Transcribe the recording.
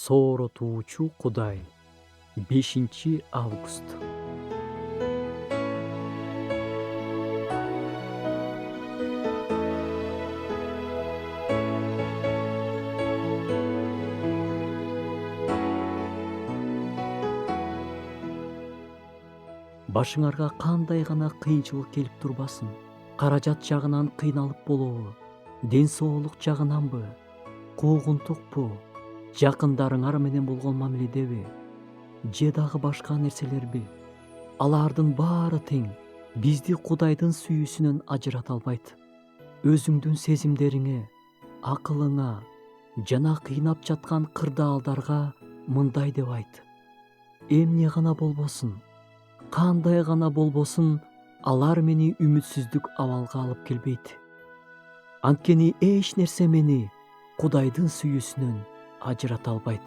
Сооротуучу Кудай. 5-август. Башыңарга кандай гана кыйынчылык келип турбасын, каражат жагынан кыйналып болобу, ден соолук жагынанбы, куугунтукпу, жакындарыңар менен болгон мамиледеби, же дагы башка нерселерби, алардын баары тең бизди Кудайдын сүйүүсүнөн ажырата албайт. Өзүңдүн сезимдериңе, акылыңа жана кыйнап жаткан кырдаалдарга мындай деп айт: эмне гана болбосун, кандай гана болбосун, алар мени үмүтсүздүк абалга алып келбейт. Анткени эч нерсе мени Кудайдын сүйүүсүнөн ажырата албайт.